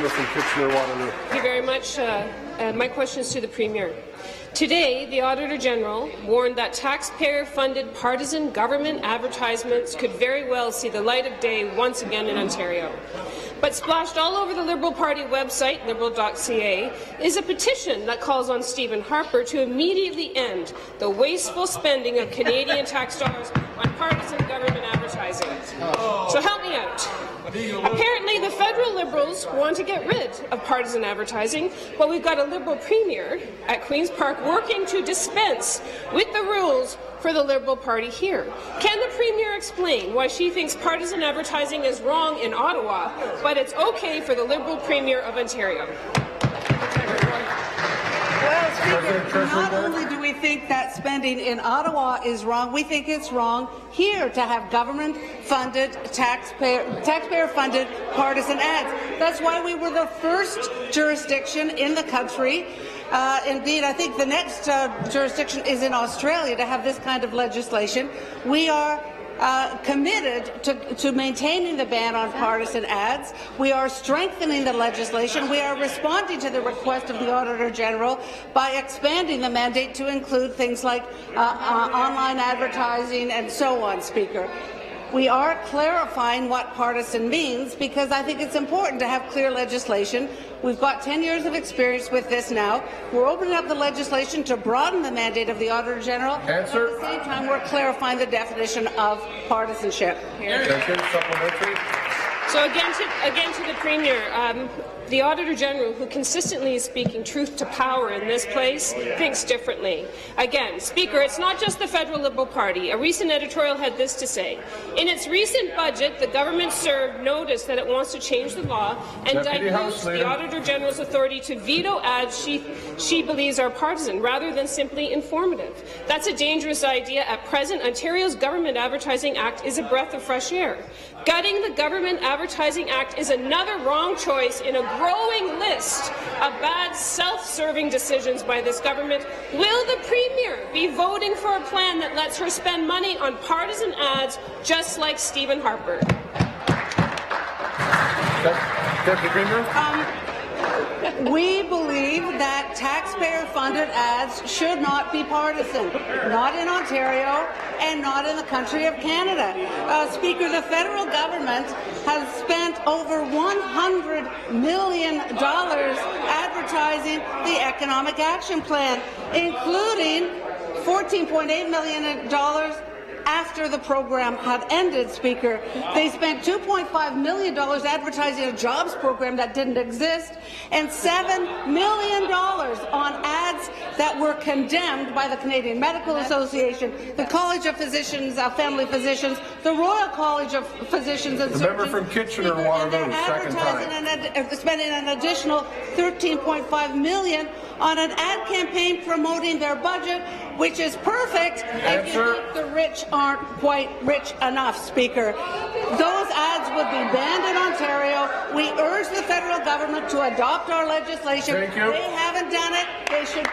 member from Kitchener-Waterloo. Thank you very much. My question is to the Premier. Today, the Auditor General warned that taxpayer-funded partisan government advertisements could very well see the light of day once again in Ontario. But splashed all over the Liberal Party website, liberal.ca, is a petition that calls on Stephen Harper to immediately end the wasteful spending of Canadian tax dollars on partisan government advertising. So help me out. Apparently, the federal Liberals want to get rid of partisan advertising, but we've got a Liberal Premier at Queen's Park working to dispense with the rules for the Liberal Party here. Can the Premier explain why she thinks partisan advertising is wrong in Ottawa, but it's okay for the Liberal Premier of Ontario? Well, Speaker, not only do we think that spending in Ottawa is wrong, we think it's wrong here to have government-funded, taxpayer-funded partisan ads. That's why we were the first jurisdiction in the country. Indeed, I think the next jurisdiction is in Australia to have this kind of legislation. We are committed to maintaining the ban on partisan ads. We are strengthening the legislation. We are responding to the request of the Auditor General by expanding the mandate to include things like online advertising and so on, Speaker. We are clarifying what partisan means because I think it's important to have clear legislation. We've got 10 years of experience with this now. We're opening up the legislation to broaden the mandate of the Auditor General. Answer. At the same time, we're clarifying the definition of partisanship. Supplementary. So again to the Premier, the Auditor General, who consistently is speaking truth to power in this place, thinks differently. Again, Speaker, it's not just the federal Liberal Party. A recent editorial had this to say. In its recent budget, the government served notice that it wants to change the law and dilute the Auditor General's authority to veto ads she believes are partisan, rather than simply informative. That's a dangerous idea. At present, Ontario's Government Advertising Act is a breath of fresh air. Gutting the Government Advertising Act is another wrong choice in a growing list of bad self-serving decisions by this government. Will the Premier be voting for a plan that lets her spend money on partisan ads just like Stephen Harper? Deputy Premier. We believe that taxpayer-funded ads should not be partisan, not in Ontario and not in the country of Canada. Speaker, the federal government has spent over $100 million advertising the Economic Action Plan, including $14.8 million after the program had ended, Speaker. They spent $2.5 million advertising a jobs program that didn't exist and $7 million on ads that were condemned by the Canadian Medical Association, the College of Physicians, Family Physicians, the Royal College of Physicians and Surgeons. The member from Kitchener-Waterloo, second time. Spending an additional $13.5 million on an ad campaign promoting their budget, which is perfect if you think the rich aren't quite rich enough, Speaker. Those ads would be banned in Ontario. We urge the federal government to adopt our legislation. Thank you. They haven't done it. They should